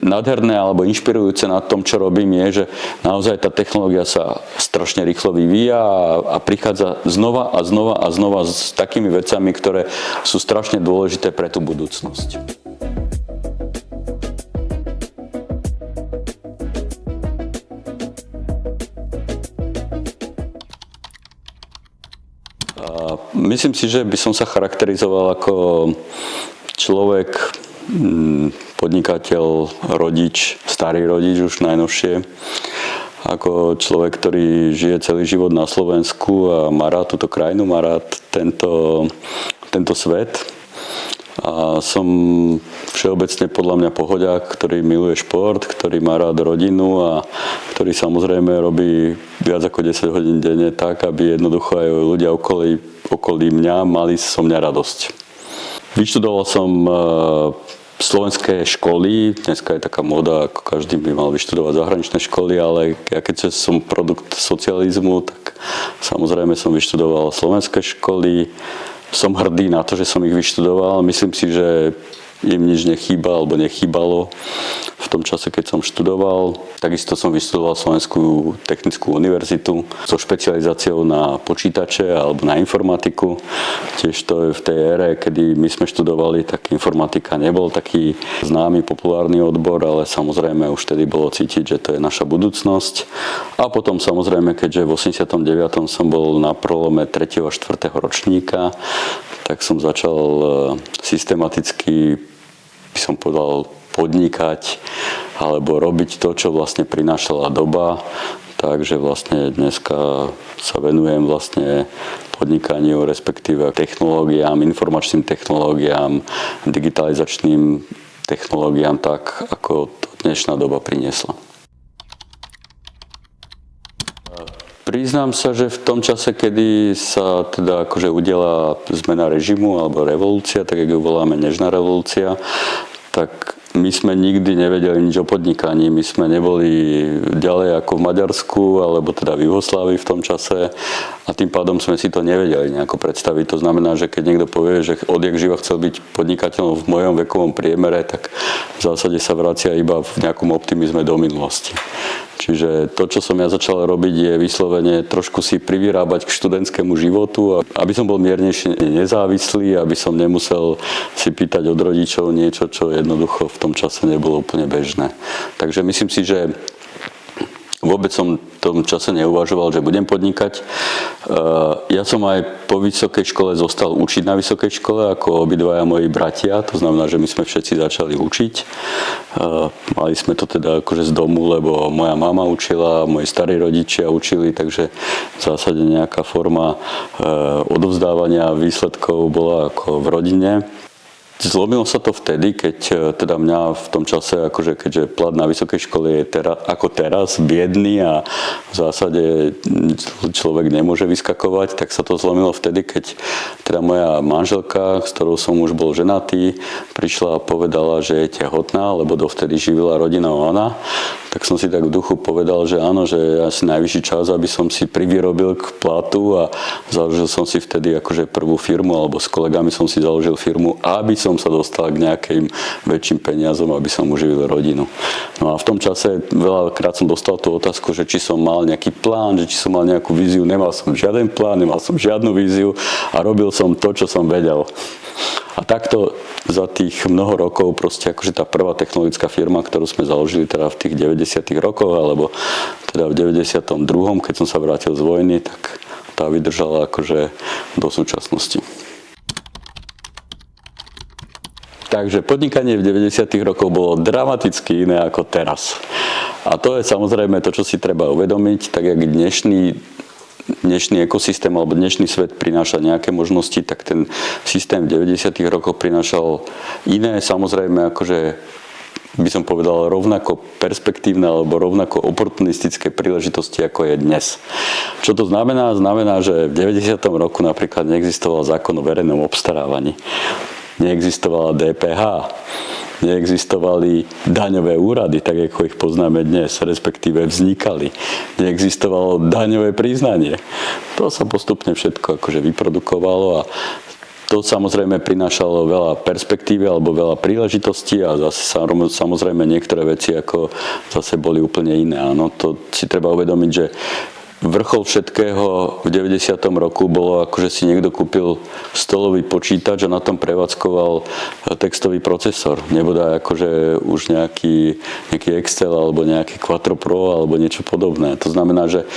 nádherné alebo inšpirujúce na tom, čo robím, je, že naozaj tá technológia sa strašne rýchlo vyvíja a prichádza znova a znova a znova s takými vecami, ktoré sú strašne dôležité pre tú budúcnosť. Myslím si, že by som sa charakterizoval ako človek, podnikateľ, rodič, starý rodič už najnovšie, ako človek, ktorý žije celý život na Slovensku a má rád túto krajinu, má rád tento svet. A som všeobecne podľa mňa pohodiak, ktorý miluje šport, ktorý má rád rodinu a ktorý samozrejme robí viac ako 10 hodín denne tak, aby jednoducho aj ľudia okolí mňa mali so mňa radosť. Vyštudoval som slovenské školy, dneska je taká móda, ako každý by mal vyštudovať zahraničné školy, ale ja keď som produkt socializmu, tak samozrejme som vyštudoval slovenské školy. Som hrdý na to, že som ich vyštudoval. Myslím si, že im nič nechýba alebo nechýbalo v tom čase, keď som študoval. Takisto som vyštudoval Slovenskú technickú univerzitu so špecializáciou na počítače alebo na informatiku. Tiež to je v tej ére, kedy my sme študovali, tak informatika nebol taký známy, populárny odbor, ale samozrejme už vtedy bolo cítiť, že to je naša budúcnosť. A potom samozrejme, keďže v 89. som bol na prelome 3. a 4. ročníka, tak som začal systematicky, by som povedal, podnikať alebo robiť to, čo vlastne prinášala doba. Takže vlastne dneska sa venujem vlastne podnikaniu, respektíve technológiám, informačným technológiám, digitalizačným technológiám tak, ako to dnešná doba priniesla. Priznám sa, že v tom čase, kedy sa teda akože udiela zmena režimu alebo revolúcia, tak jak ju voláme nežná revolúcia, tak my sme nikdy nevedeli nič o podnikaní. My sme neboli ďalej ako v Maďarsku, alebo teda v Juhoslávii v tom čase a tým pádom sme si to nevedeli nejako predstaviť. To znamená, že keď niekto povie, že odjak živa chcel byť podnikateľom v mojom vekovom priemere, tak v zásade sa vracia iba v nejakom optimizme do minulosti. Čiže to, čo som ja začal robiť, je vyslovene trošku si privyrábať k študentskému životu, aby som bol miernejšie nezávislý, aby som nemusel si pýtať od rodičov niečo, čo jednoducho v tom čase nebolo úplne bežné. Takže myslím si, že vôbec som v tom čase neuvažoval, že budem podnikať. Ja som aj po vysokej škole zostal učiť na vysokej škole, ako obidvaja moji bratia. To znamená, že my sme všetci začali učiť. Mali sme to teda akože z domu, lebo moja mama učila, moji starí rodičia učili, takže v zásade nejaká forma odovzdávania výsledkov bola ako v rodine. Zlomilo sa to vtedy, keď teda mňa v tom čase, akože keďže plat na vysokej škole je ako teraz biedný a v zásade človek nemôže vyskakovať, tak sa to zlomilo vtedy, keď teda moja manželka, s ktorou som už bol ženatý, prišla a povedala, že je tehotná, lebo dovtedy živila rodina ona. Tak som si tak v duchu povedal, že áno, že je asi najvyšší čas, aby som si privyrobil k platu a založil som si vtedy akože prvú firmu, alebo s kolegami som si založil firmu, aby som sa dostal k nejakým väčším peniazom, aby som uživil rodinu. No a v tom čase veľakrát som dostal tú otázku, že či som mal nejaký plán, že či som mal nejakú víziu. Nemal som žiaden plán, nemal som žiadnu víziu a robil som to, čo som vedel. A takto za tých mnoho rokov proste akože tá prvá technologická firma, ktorú sme založili teda v tých 90. rokoch, alebo teda v 92., keď som sa vrátil z vojny, tak tá vydržala akože do súčasnosti. Takže podnikanie v 90. rokoch bolo dramaticky iné ako teraz. A to je samozrejme to, čo si treba uvedomiť, tak jak dnešný ekosystém alebo dnešný svet prináša nejaké možnosti, tak ten systém v 90. rokoch prinášal iné, samozrejme akože by som povedal rovnako perspektívne alebo rovnako oportunistické príležitosti, ako je dnes. Čo to znamená? Znamená, že v 90. roku napríklad neexistoval zákon o verejnom obstarávaní. Neexistovala DPH, neexistovali daňové úrady, tak ako ich poznáme dnes, respektíve vznikali. Neexistovalo daňové priznanie. To sa postupne všetko akože vyprodukovalo a To samozrejme prinášalo veľa perspektívy alebo veľa príležitostí a zase samozrejme niektoré veci ako zase boli úplne iné. Áno, to si treba uvedomiť, že vrchol všetkého v 90. roku bolo, akože si niekto kúpil stolový počítač a na tom prevádzkoval textový procesor. Nebodaj akože už nejaký Excel alebo nejaký Quattro Pro alebo niečo podobné. To znamená, že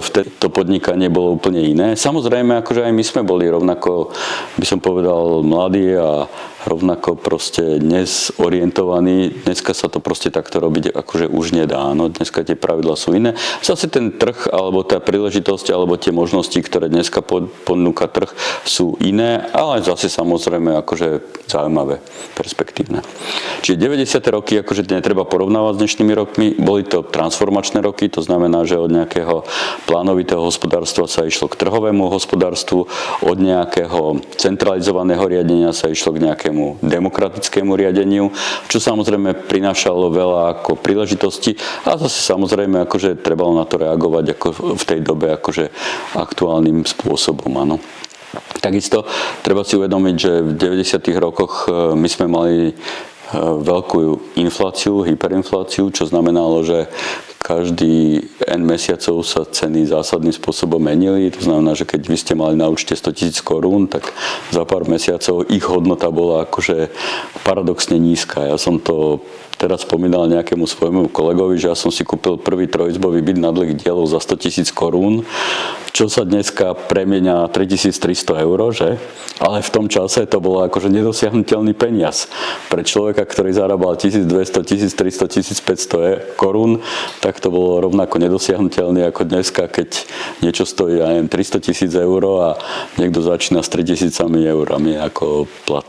vtedy to podnikanie bolo úplne iné. Samozrejme, akože aj my sme boli rovnako, by som povedal, mladí a rovnako proste dnes orientovaní. Dneska sa to proste takto robiť akože už nedá. No, dneska tie pravidlá sú iné. Zase ten trh alebo tá príležitosť alebo tie možnosti, ktoré dneska ponúka trh, sú iné, ale zase samozrejme akože zaujímavé, perspektívne. Čiže 90. roky akože netreba porovnávať s dnešnými rokmi. Boli to transformačné roky, to znamená, že od nejakého plánovitého hospodárstva sa išlo k trhovému hospodárstvu, od nejakého centralizovaného riadenia sa išlo k nejakému demokratickému riadeniu, čo samozrejme prinášalo veľa ako príležitosti a zase samozrejme akože trebalo na to reagovať ako v tej dobe akože aktuálnym spôsobom, áno. Takisto treba si uvedomiť, že v 90. rokoch my sme mali veľkú infláciu, hyperinfláciu, čo znamenalo, že každý N mesiacov sa ceny zásadným spôsobom menili. To znamená, že keď vy ste mali na účte 100 000 korún, tak za pár mesiacov ich hodnota bola akože paradoxne nízka. Ja som to teraz spomínal nejakému svojmu kolegovi, že ja som si kúpil prvý trojizbový byt na dlhých dielov za 100 000 korún, čo sa dneska premieňa 3300 eur, že? Ale v tom čase to bolo akože nedosiahnuteľný peniaz. Pre človeka, ktorý zarábal 1200, 1300, 1500 korún, tak to bolo rovnako nedosiahnuteľné ako dneska, keď niečo stojí, ja neviem, 300 000 eur a niekto začína s 3000 eurami ako plat.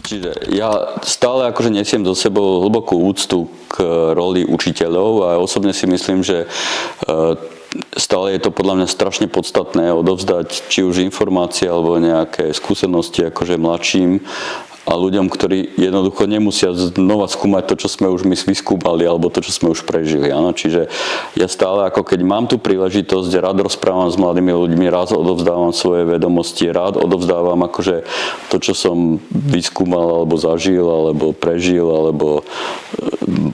Čiže ja stále akože nesiem so sebou hlbokú úctu k roli učiteľov a osobne si myslím, že stále je to podľa mňa strašne podstatné odovzdať či už informácie alebo nejaké skúsenosti akože mladším a ľuďom, ktorí jednoducho nemusia znova skúmať to, čo sme už my vyskúmali alebo to, čo sme už prežili. Áno? Čiže ja stále, ako keď mám tú príležitosť, rád rozprávam s mladými ľuďmi, rád odovzdávam svoje vedomosti, rád odovzdávam akože to, čo som vyskúmal alebo zažil, alebo prežil, alebo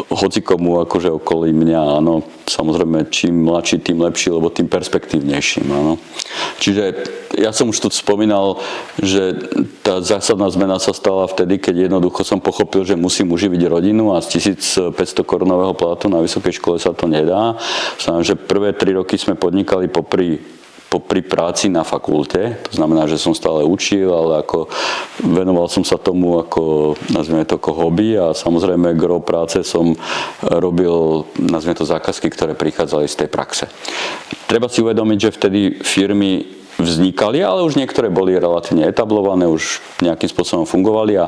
hocikomu akože okolí mňa. Áno? Samozrejme, čím mladší, tým lepší, lebo tým perspektívnejším. Áno? Čiže ja som už tu spomínal, že tá zásadná zmena sa stala vtedy, keď jednoducho som pochopil, že musím uživiť rodinu a z 1500 korunového platu na vysokej škole sa to nedá. Znamená, že prvé 3 roky sme podnikali popri práci na fakulte, to znamená, že som stále učil, ale ako venoval som sa tomu ako, nazvime to ako hobby a samozrejme gro práce som robil, nazvime to zákazky, ktoré prichádzali z tej praxe. Treba si uvedomiť, že vtedy firmy vznikali, ale už niektoré boli relatívne etablované, už nejakým spôsobom fungovali a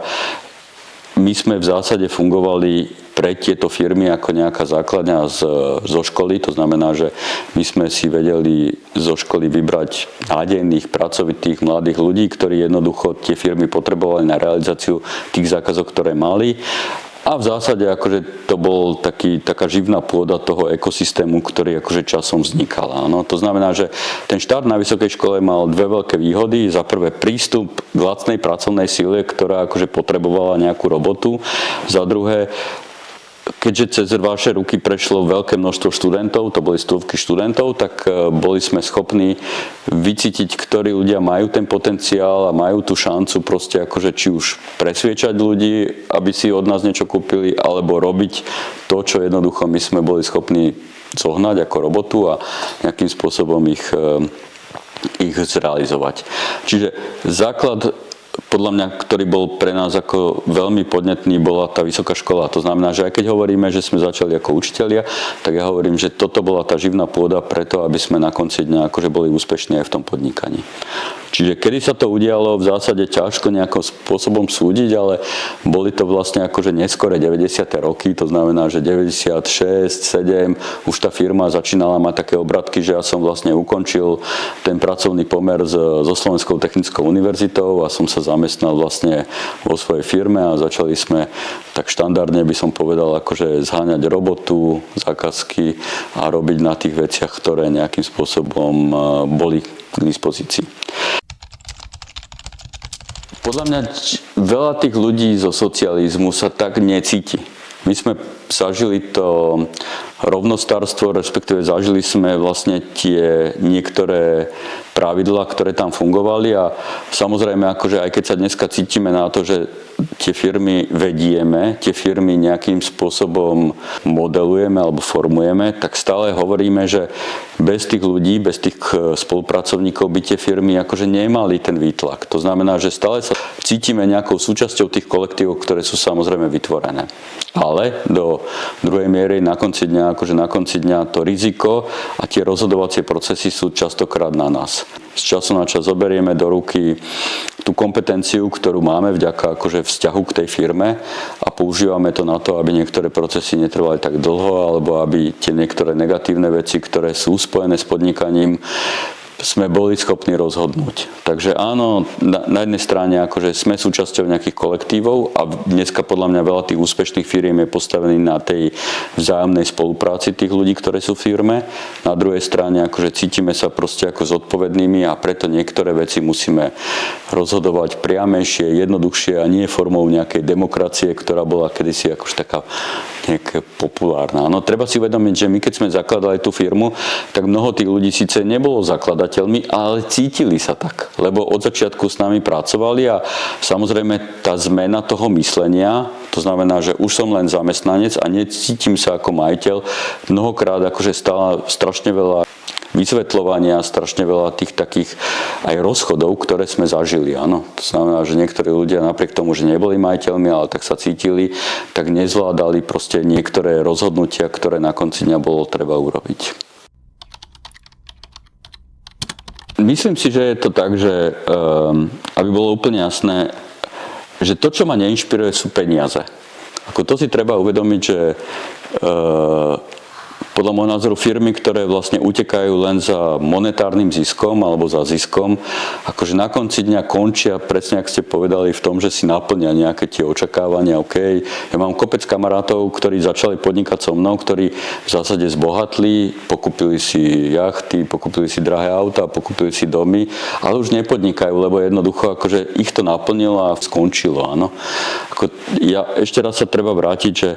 my sme v zásade fungovali pre tieto firmy ako nejaká základňa zo školy. To znamená, že my sme si vedeli zo školy vybrať nádejných, pracovitých, mladých ľudí, ktorí jednoducho tie firmy potrebovali na realizáciu tých zákazok, ktoré mali. A v zásade akože to bol taká živná pôda toho ekosystému, ktorý akože časom vznikal. Áno. To znamená, že ten štart na vysokej škole mal dve veľké výhody. Za prvé prístup k lacnej pracovnej sile, ktorá akože potrebovala nejakú robotu. Za druhé, keďže cez vaše ruky prešlo veľké množstvo študentov, to boli stovky študentov, tak boli sme schopní vycítiť, ktorí ľudia majú ten potenciál a majú tú šancu proste akože či už presviečať ľudí, aby si od nás niečo kúpili, alebo robiť to, čo jednoducho my sme boli schopní zohnať ako robotu a nejakým spôsobom ich zrealizovať. Čiže základ, podľa mňa, ktorý bol pre nás ako veľmi podnetný, bola tá vysoká škola. To znamená, že aj keď hovoríme, že sme začali ako učitelia, tak ja hovorím, že toto bola tá živná pôda preto, aby sme na konci dňa akože boli úspešní aj v tom podnikaní. Čiže kedy sa to udialo, v zásade ťažko nejakým spôsobom súdiť, ale boli to vlastne akože neskore 90. roky, to znamená, že 96, 7, už tá firma začínala mať také obratky, že ja som vlastne ukončil ten pracovný pomer so Slovenskou technickou univerzitou a som sa zamestnal vlastne vo svojej firme a začali sme tak štandardne, by som povedal, akože zháňať robotu, zákazky a robiť na tých veciach, ktoré nejakým spôsobom boli k dispozícii. Podľa mňa veľa tých ľudí zo socializmu sa tak necíti. My sme zažili to rovnostárstvo, respektíve zažili sme vlastne tie niektoré pravidlá, ktoré tam fungovali a samozrejme, akože aj keď sa dneska cítime na to, že tie firmy vedieme, tie firmy nejakým spôsobom modelujeme alebo formujeme, tak stále hovoríme, že bez tých ľudí, bez tých spolupracovníkov by tie firmy akože nemali ten výtlak. To znamená, že stále sa cítime nejakou súčasťou tých kolektívov, ktoré sú samozrejme vytvorené. Ale do druhej miery na konci dňa to riziko a tie rozhodovacie procesy sú častokrát na nás. Z času na čas zoberieme do ruky tú kompetenciu, ktorú máme vďaka akože vzťahu k tej firme a používame to na to, aby niektoré procesy netrvali tak dlho alebo aby tie niektoré negatívne veci, ktoré sú spojené s podnikaním, sme boli schopní rozhodnúť. Takže áno, na jednej strane akože sme súčasťou nejakých kolektívov a dneska podľa mňa veľa tých úspešných firiem je postavený na tej vzájomnej spolupráci tých ľudí, ktoré sú v firme. Na druhej strane akože cítime sa proste ako zodpovednými a preto niektoré veci musíme rozhodovať priamejšie, jednoduchšie a nie formou nejakej demokracie, ktorá bola kedysi akože taká nejaká populárna. No treba si uvedomiť, že my keď sme zakladali tú firmu, tak mnoho tých ľudí síce nebolo zakladateľmi, ale cítili sa tak, lebo od začiatku s nami pracovali a samozrejme tá zmena toho myslenia, to znamená, že už som len zamestnanec a necítim sa ako majiteľ, mnohokrát akože stála strašne veľa vysvetľovania, strašne veľa tých takých aj rozchodov, ktoré sme zažili. Áno. To znamená, že niektorí ľudia napriek tomu, že neboli majiteľmi, ale tak sa cítili, tak nezvládali proste niektoré rozhodnutia, ktoré na konci dňa bolo treba urobiť. Myslím si, že je to tak, že aby bolo úplne jasné, že to, čo ma neinšpiruje, sú peniaze. Ako to si treba uvedomiť, že podľa môjho názoru firmy, ktoré vlastne utekajú len za monetárnym ziskom alebo za ziskom, akože na konci dňa končia, presne ako ste povedali, v tom, že si naplnia nejaké tie očakávania. OK. Ja mám kopec kamarátov, ktorí začali podnikať so mnou, ktorí v zásade zbohatli, pokúpili si jachty, pokúpili si drahé auta, pokúpili si domy, ale už nepodnikajú, lebo jednoducho akože ich to naplnilo a skončilo. Áno. Ešte raz sa treba vrátiť, že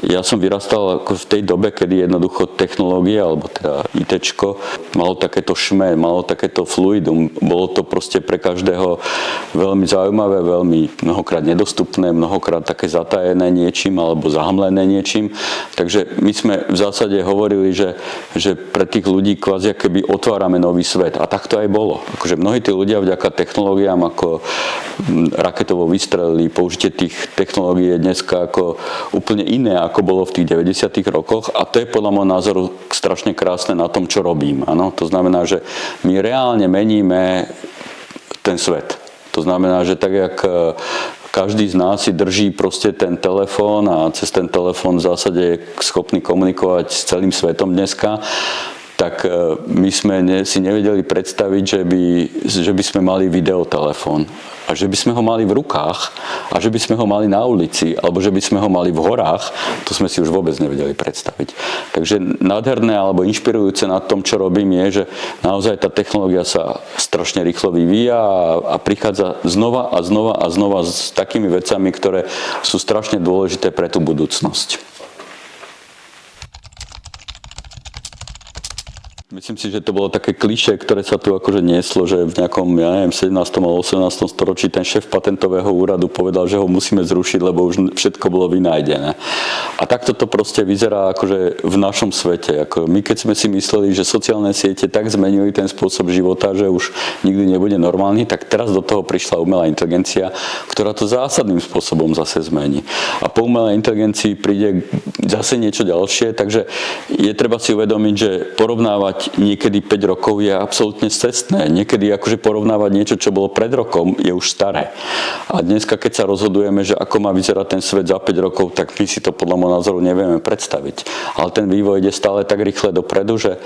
ja som vyrastal ako v tej dobe, kedy jednoducho technológia, alebo teda ITčko, malo takéto šme, malo takéto fluidum. Bolo to proste pre každého veľmi zaujímavé, veľmi mnohokrát nedostupné, mnohokrát také zatajené niečím, alebo zahamlené niečím. Takže my sme v zásade hovorili, že pre tých ľudí kvázi keby otvárame nový svet. A tak to aj bolo. Akože mnohí tí ľudia vďaka technológiám, ako raketovo vystrelili, použitie tých technológií je dneska ako úplne iné, ako bolo v tých 90. rokoch a to je podľa môjho názoru strašne krásne na tom, čo robím. Áno? To znamená, že my reálne meníme ten svet. To znamená, že tak, jak každý z nás si drží proste ten telefón a cez ten telefón v zásade je schopný komunikovať s celým svetom dneska, tak my sme si nevedeli predstaviť, že by sme mali videotelefón a že by sme ho mali v rukách a že by sme ho mali na ulici alebo že by sme ho mali v horách, to sme si už vôbec nevedeli predstaviť. Takže nádherné alebo inšpirujúce na tom, čo robím, je, že naozaj tá technológia sa strašne rýchlo vyvíja a prichádza znova a znova a znova s takými vecami, ktoré sú strašne dôležité pre tú budúcnosť. Myslím si, že to bolo také klišé, ktoré sa tu akože nieslo, že v nejakom, 17. alebo 18. storočí ten šéf patentového úradu povedal, že ho musíme zrušiť, lebo už všetko bolo vynájdené. A takto to proste vyzerá akože v našom svete. Ako my keď sme si mysleli, že sociálne siete tak zmenili ten spôsob života, že už nikdy nebude normálny, tak teraz do toho prišla umelá inteligencia, ktorá to zásadným spôsobom zase zmení. A po umelej inteligencii príde zase niečo ďalšie, takže je treba si uvedomiť, že porovnávať niekedy 5 rokov je absolútne scestné. Niekedy akože porovnávať niečo, čo bolo pred rokom, je už staré. A dneska, keď sa rozhodujeme, že ako má vyzerať ten svet za 5 rokov, tak my si to podľa môjho názoru nevieme predstaviť. Ale ten vývoj ide stále tak rýchle dopredu, že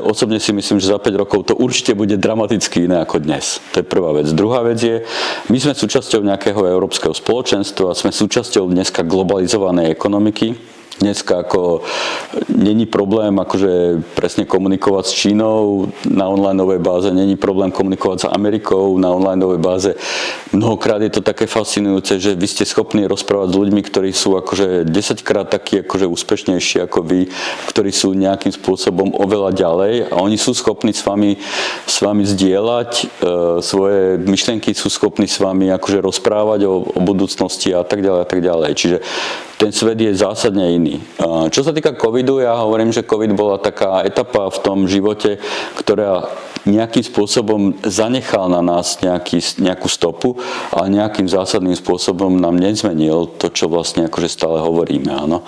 osobne si myslím, že za 5 rokov to určite bude dramaticky iné ako dnes. To je prvá vec. Druhá vec je, my sme súčasťou nejakého európskeho spoločenstva, sme súčasťou dneska globalizovanej ekonomiky, Dneska ako není problém akože presne komunikovať s Čínou na onlineovej báze, není problém komunikovať s Amerikou na onlineovej báze. Mnohokrát je to také fascinujúce, že vy ste schopní rozprávať s ľuďmi, ktorí sú akože 10-krát takí akože úspešnejší ako vy, ktorí sú nejakým spôsobom oveľa ďalej a oni sú schopní s vami zdieľať svoje myšlienky, sú schopní s vami akože rozprávať o budúcnosti a tak ďalej a tak ďalej. Čiže ten svet je zásadne iný. Čo sa týka covidu, ja hovorím, že covid bola taká etapa v tom živote, ktorá nejakým spôsobom zanechal na nás nejakú stopu, ale nejakým zásadným spôsobom nám nezmenil to, čo vlastne akože stále hovoríme. Áno.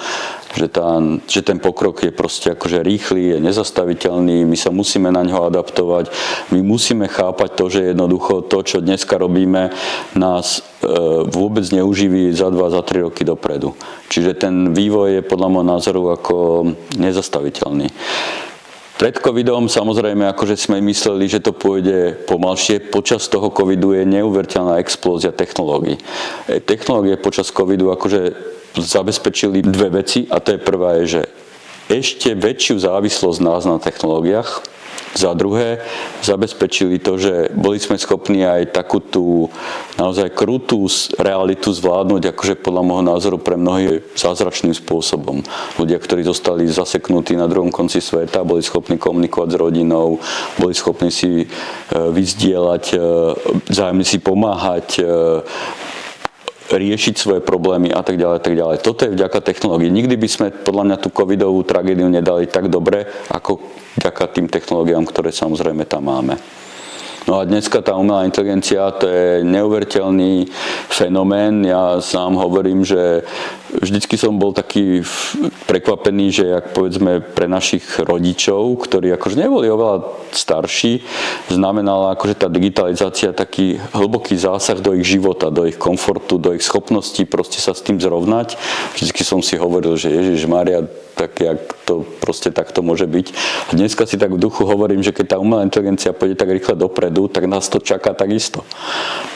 Že ten pokrok je proste akože rýchly, je nezastaviteľný, my sa musíme na ňo adaptovať, my musíme chápať to, že jednoducho to, čo dneska robíme, nás vôbec neuživí za 2, za 3 roky dopredu. Čiže ten vývoj je podľa môjho názoru ako nezastaviteľný. Pred covidom samozrejme akože sme mysleli, že to pôjde pomalšie. Počas toho covidu je neuveriteľná explózia technológií. Technológie počas covidu akože zabezpečili dve veci a to je prvá je, že ešte väčšiu závislosť nás na technológiách. Za druhé, zabezpečili to, že boli sme schopní aj takú tú naozaj krutú realitu zvládnuť, akože podľa môjho názoru pre mnohých zázračným spôsobom. Ľudia, ktorí zostali zaseknutí na druhom konci sveta, boli schopní komunikovať s rodinou, boli schopní si vyzdieľať, vzájomne si pomáhať, riešiť svoje problémy a tak ďalej, tak ďalej. Toto je vďaka technológii. Nikdy by sme podľa mňa tú covidovú tragédiu nedali tak dobre, ako vďaka tým technológiám, ktoré samozrejme tam máme. No a dneska tá umelá inteligencia, to je neuveriteľný fenomén. Ja sám hovorím, že vždycky som bol taký prekvapený, že jak povedzme pre našich rodičov, ktorí akože neboli oveľa starší, znamenala akože tá digitalizácia taký hlboký zásah do ich života, do ich komfortu, do ich schopností proste sa s tým zrovnať. Vždycky som si hovoril, že Ježišmária, tak jak to proste takto môže byť. A dneska si tak v duchu hovorím, že keď tá umelá inteligencia pôjde tak rýchle dopredu, tak nás to čaká takisto.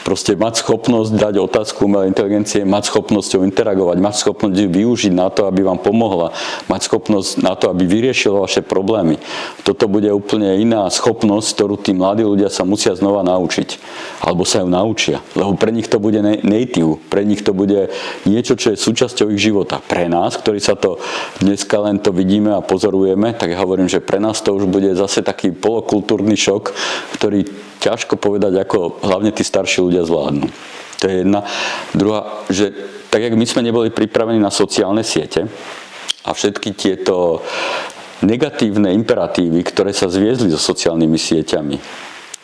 Proste mať schopnosť dať otázku umelej inteligencie, mať schopnosť interagovať, mať schopnosť ju využiť na to, aby vám pomohla, mať schopnosť na to, aby vyriešila vaše problémy. Toto bude úplne iná schopnosť, ktorú tí mladí ľudia sa musia znova naučiť. Alebo sa ju naučia. Lebo pre nich to bude native, pre nich to bude niečo, čo je súčasťou ich života. Pre nás, ktorí sa to dneska len to vidíme a pozorujeme, tak ja hovorím, že pre nás to už bude zase taký polokultúrny šok, ktorý ťažko povedať, ako hlavne tí starší ľudia zvládnu. To je jedna. Druhá, že tak, jak my sme neboli pripravení na sociálne siete a všetky tieto negatívne imperatívy, ktoré sa zviezli so sociálnymi sieťami,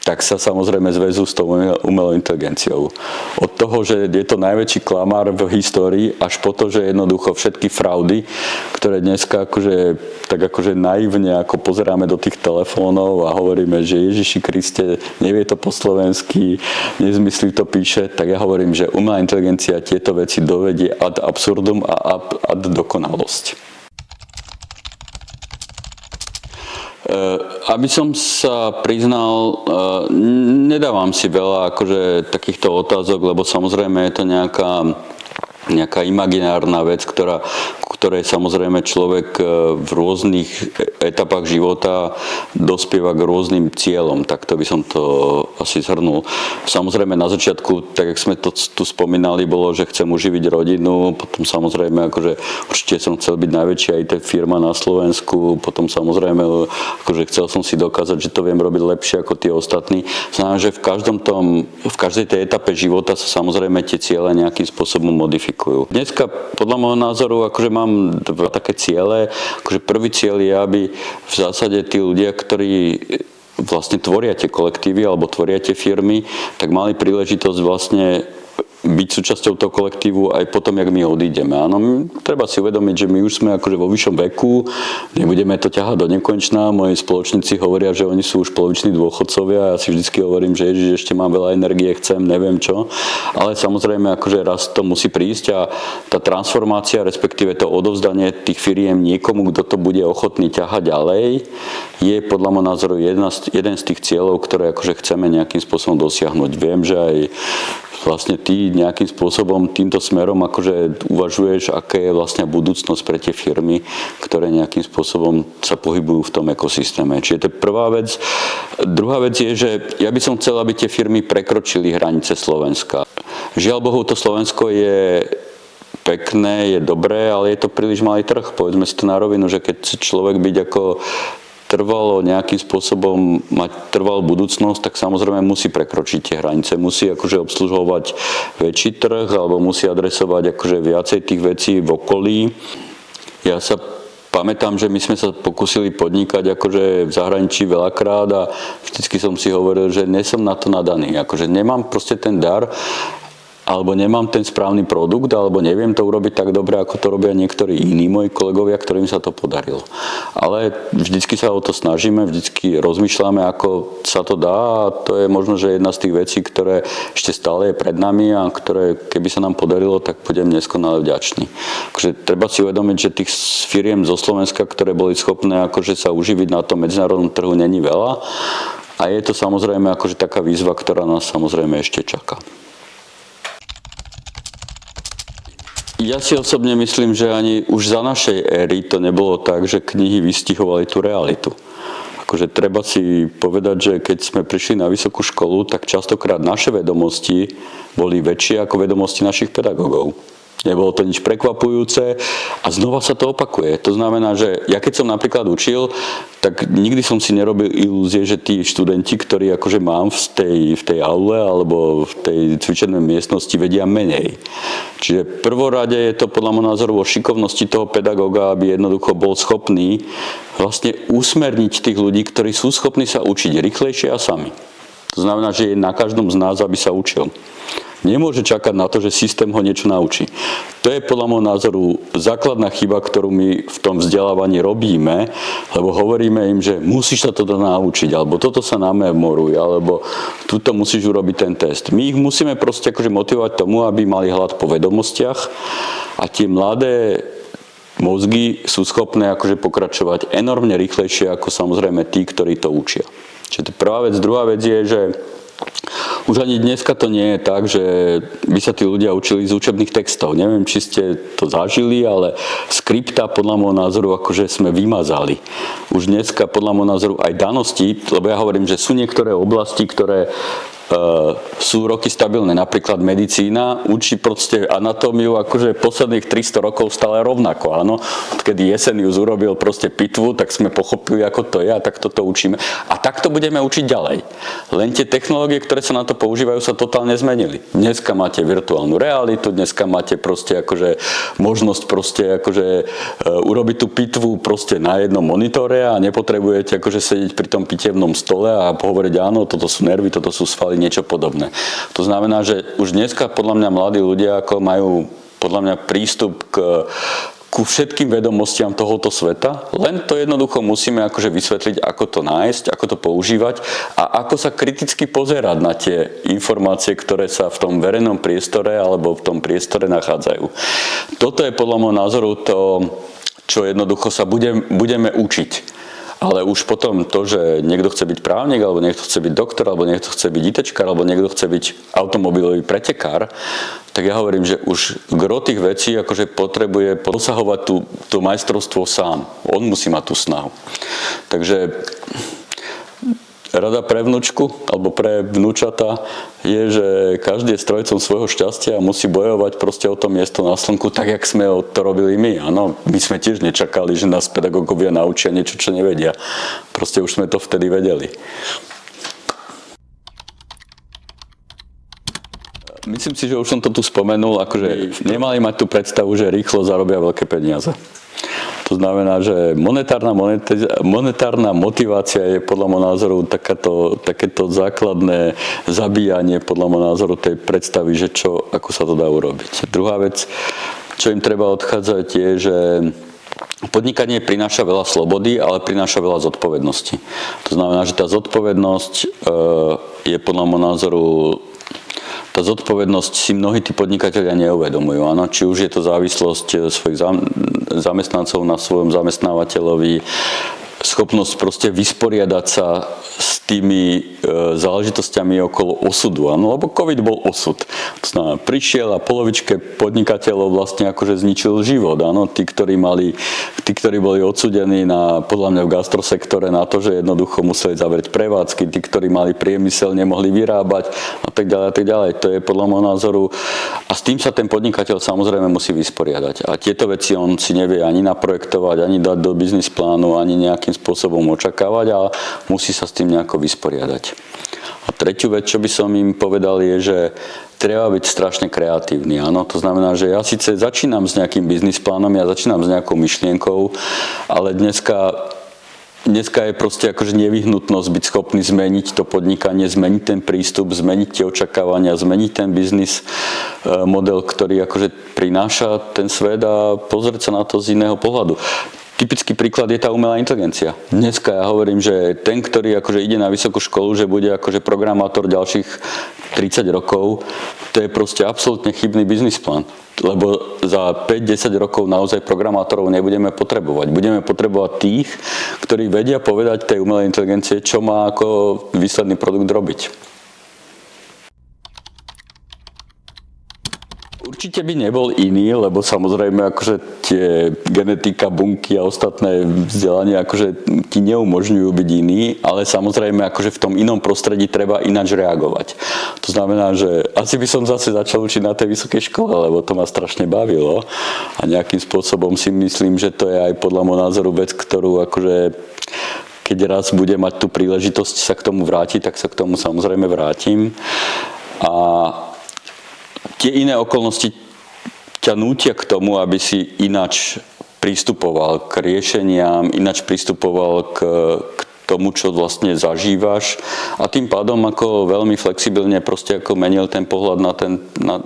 tak sa samozrejme zväzú s tou umelou inteligenciou. Od toho, že je to najväčší klamár v histórii, až po to, že jednoducho všetky fraudy, ktoré dneska akože naivne ako pozeráme do tých telefónov a hovoríme, že Ježiši Kriste nevie to po slovensky, nezmyslí to píše, tak ja hovorím, že umelá inteligencia tieto veci dovedie ad absurdum a ad dokonalosť. Aby som sa priznal, nedávam si veľa akože takýchto otázok, lebo samozrejme je to nejaká imaginárna vec, ktorej samozrejme človek v rôznych etapách života dospieva k rôznym cieľom. Takto by som to asi zhrnul. Samozrejme na začiatku, tak jak sme to tu spomínali, bolo, že chcem uživiť rodinu, potom samozrejme akože určite som chcel byť najväčšia IT firma na Slovensku, potom samozrejme akože chcel som si dokázať, že to viem robiť lepšie ako tí ostatní. Znamená, že v každej tej etape života sa samozrejme tie ciele nejakým spôsobom modifikujú. Dneska podľa môjho názoru akože mám dva také ciele. Akože prvý cieľ je, aby v zásade tí ľudia, ktorí vlastne tvoria tie kolektívy alebo tvoria tie firmy, tak mali príležitosť vlastne byť súčasťou toho kolektívu aj potom, jak my odídeme. Áno, treba si uvedomiť, že my už sme akože vo vyššom veku, nebudeme to ťahať do nekonečná. Moji spoločníci hovoria, že oni sú už poloviční dôchodcovia. Ja si vždycky hovorím, že Ježiš, ešte mám veľa energie, chcem, neviem čo. Ale samozrejme, akože raz to musí prísť a tá transformácia, respektíve to odovzdanie tých firiem niekomu, kto to bude ochotný ťahať ďalej, je podľa môjho názoru jeden z tých cieľov, ktoré akože chceme nejakým spôsobom dosiahnuť. Viem, že aj vlastne ty nejakým spôsobom týmto smerom akože uvažuješ, aké je vlastne budúcnosť pre tie firmy, ktoré nejakým spôsobom sa pohybujú v tom ekosystéme. Čiže to je prvá vec. Druhá vec je, že ja by som chcel, aby tie firmy prekročili hranice Slovenska. Žiaľ Bohu, to Slovensko je pekné, je dobré, ale je to príliš malý trh. Povedzme si to na rovinu, že keď chce človek byť ako trvalo nejakým spôsobom mať trvalú budúcnosť, tak samozrejme musí prekročiť tie hranice, musí akože obsluhovať väčší trh alebo musí adresovať akože viacej tých vecí v okolí. Ja sa pamätám, že my sme sa pokúsili podnikať akože v zahraničí veľakrát a vždycky som si hovoril, že nie som na to nadaný, akože nemám proste ten dar, alebo nemám ten správny produkt, alebo neviem to urobiť tak dobre, ako to robia niektorí iní moji kolegovia, ktorým sa to podarilo. Ale vždycky sa o to snažíme, vždycky rozmýšľame, ako sa to dá a to je možno, že jedna z tých vecí, ktoré ešte stále je pred nami a ktoré, keby sa nám podarilo, tak budem neskonale vďačný. Akože treba si uvedomiť, že tých firiem zo Slovenska, ktoré boli schopné akože sa uživiť na tom medzinárodnom trhu, není veľa a je to samozrejme akože taká výzva, ktorá nás samozrejme ešte čaká. Ja si osobne myslím, že ani už za našej éry to nebolo tak, že knihy vystihovali tú realitu. Akože treba si povedať, že keď sme prišli na vysokú školu, tak častokrát naše vedomosti boli väčšie ako vedomosti našich pedagógov. Nebolo to nič prekvapujúce a znova sa to opakuje. To znamená, že ja keď som napríklad učil, tak nikdy som si nerobil ilúzie, že tí študenti, ktorí akože mám v tej aule alebo v tej cvičenej miestnosti, vedia menej. Čiže prvorade je to podľa môjho názoru o šikovnosti toho pedagóga, aby jednoducho bol schopný vlastne usmerniť tých ľudí, ktorí sú schopní sa učiť rýchlejšie a sami. To znamená, že je na každom z nás, aby sa učil. Nemôže čakať na to, že systém ho niečo naučí. To je podľa môjho názoru základná chyba, ktorú my v tom vzdelávaní robíme, lebo hovoríme im, že musíš sa toto naučiť, alebo toto sa namemoruj, alebo tuto musíš urobiť ten test. My ich musíme proste akože motivovať tomu, aby mali hlad po vedomostiach a tie mladé mozgy sú schopné akože pokračovať enormne rýchlejšie ako samozrejme tí, ktorí to učia. Čiže to je prvá vec. Druhá vec je, že už ani dneska to nie je tak, že by sa tí ľudia učili z učebných textov. Neviem, či ste to zažili, ale skripta podľa môjho názoru akože sme vymazali. Už dneska podľa môjho názoru aj danosti, lebo ja hovorím, že sú niektoré oblasti, ktoré sú roky stabilné. Napríklad medicína učí proste anatómiu akože posledných 300 rokov stále rovnako. Áno? Odkedy Jesenius urobil proste pitvu, tak sme pochopili, ako to je a tak toto učíme. A takto budeme učiť ďalej. Len tie technológie, ktoré sa na to používajú, sa totálne zmenili. Dneska máte virtuálnu realitu, dneska máte proste akože možnosť proste akože urobiť tú pitvu proste na jednom monitore a nepotrebujete akože sedieť pri tom pitevnom stole a hovoriť áno, toto sú nervy, toto sú svaly, niečo podobné. To znamená, že už dneska podľa mňa mladí ľudia ako majú podľa mňa prístup ku všetkým vedomostiam tohoto sveta, len to jednoducho musíme akože vysvetliť, ako to nájsť, ako to používať a ako sa kriticky pozerať na tie informácie, ktoré sa v tom verejnom priestore alebo v tom priestore nachádzajú. Toto je podľa môjho názoru to, čo jednoducho sa budeme učiť. Ale už potom to, že niekto chce byť právnik, alebo niekto chce byť doktor, alebo niekto chce byť ITčkár, alebo niekto chce byť automobilový pretekár, tak ja hovorím, že už gro tých vecí akože potrebuje dosahovať to majstrovstvo sám. On musí mať tú snahu. Takže rada pre vnúčku, alebo pre vnúčata je, že každý je strojcom svojho šťastia a musí bojovať proste o to miesto na slnku, tak jak sme to robili my. Áno, my sme tiež nečakali, že nás pedagógovia naučia niečo, čo nevedia. Proste už sme to vtedy vedeli. Myslím si, že už som to tu spomenul, akože nemali mať tú predstavu, že rýchlo zarobia veľké peniaze. To znamená, že monetárna motivácia je podľa môjho názoru takéto základné zabíjanie podľa môjho názoru tej predstavy, že ako sa to dá urobiť. Druhá vec, čo im treba odchádzať, je, že podnikanie prináša veľa slobody, ale prináša veľa zodpovednosti. To znamená, že tá zodpovednosť je podľa môjho názoru tá zodpovednosť si mnohí tí podnikatelia neuvedomujú. Áno? Či už je to závislosť svojich zamestnancov na svojom zamestnávateľovi, schopnosť proste vysporiadať sa s tými záležitosťami okolo osudu. Áno, lebo COVID bol osud. To znamená, prišiel a polovičke podnikateľov vlastne akože zničil život. Áno, tí, ktorí boli odsúdení podľa mňa v gastrosektore na to, že jednoducho museli zavrieť prevádzky, tí, ktorí mali priemysel, nemohli vyrábať a tak ďalej a tak ďalej. To je podľa môjho názoru. A s tým sa ten podnikateľ samozrejme musí vysporiadať. A tieto veci on si nevie ani naprojektovať, ani dať do biznis plánu, ani nejakým spôsobom očakávať, ale musí sa s tým nejako vysporiadať. A tretiu vec, čo by som im povedal, je, že treba byť strašne kreatívny. Áno? To znamená, že ja síce začínam s nejakým biznis plánom, ja začínam s nejakou myšlienkou, ale dneska je proste akože nevyhnutnosť byť schopný zmeniť to podnikanie, zmeniť ten prístup, zmeniť tie očakávania, zmeniť ten biznis model, ktorý akože prináša ten svet a pozrieť sa na to z iného pohľadu. Typický príklad je tá umelá inteligencia. Dneska ja hovorím, že ten, ktorý akože ide na vysokú školu, že bude akože programátor ďalších 30 rokov, to je proste absolútne chybný biznis plán. Lebo za 5-10 rokov naozaj programátorov nebudeme potrebovať. Budeme potrebovať tých, ktorí vedia povedať tej umelej inteligencie, čo má ako výsledný produkt robiť. Určite by nebol iný, lebo samozrejme akože tie genetika, bunky a ostatné vzdelania akože ti neumožňujú byť iný, ale samozrejme akože v tom inom prostredí treba ináč reagovať. To znamená, že asi by som zase začal učiť na tej vysokej škole, lebo to ma strašne bavilo a nejakým spôsobom si myslím, že to je aj podľa môjho názoru vec, ktorú akože keď raz budem mať tú príležitosť sa k tomu vrátiť, tak sa k tomu samozrejme vrátim. A tie iné okolnosti ťa nútia k tomu, aby si ináč pristupoval k riešeniam, ináč pristupoval k tomu, čo vlastne zažívaš a tým pádom ako veľmi flexibilne proste ako menil ten pohľad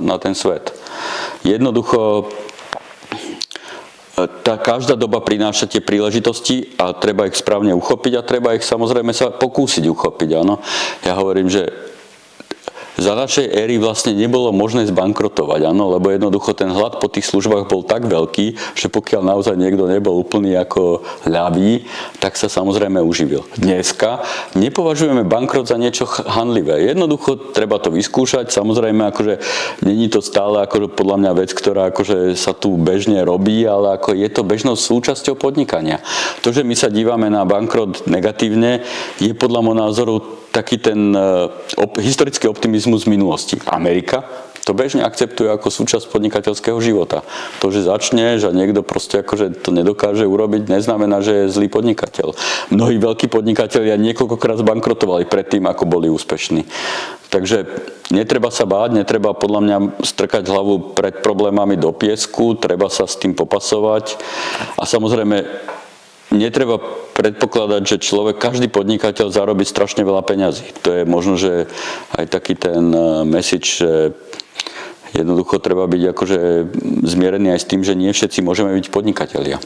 na ten svet. Jednoducho každá doba prináša tie príležitosti a treba ich správne uchopiť a treba ich samozrejme sa pokúsiť uchopiť. Áno. Ja hovorím, že za našej éry vlastne nebolo možné zbankrotovať, áno, lebo jednoducho ten hlad po tých službách bol tak veľký, že pokiaľ naozaj niekto nebol úplný ako ľavý, tak sa samozrejme uživil. Dneska nepovažujeme bankrot za niečo hanlivé. Jednoducho treba to vyskúšať, samozrejme akože není to stále akože podľa mňa vec, ktorá akože sa tu bežne robí, ale ako je to bežnou súčasťou podnikania. To, že my sa dívame na bankrot negatívne, je podľa môjho názoru taký ten historický optimizmus z minulosti. Amerika to bežne akceptuje ako súčasť podnikateľského života. To, že začneš a niekto proste akože to nedokáže urobiť, neznamená, že je zlý podnikateľ. Mnohí veľkí podnikatelia niekoľkokrát zbankrotovali predtým, ako boli úspešní. Takže netreba sa báť, netreba podľa mňa strkať hlavu pred problémami do piesku, treba sa s tým popasovať a samozrejme netreba predpokladať, že každý podnikateľ zarobí strašne veľa peňazí. To je možno, že aj taký ten message, že jednoducho treba byť akože zmierený aj s tým, že nie všetci môžeme byť podnikatelia.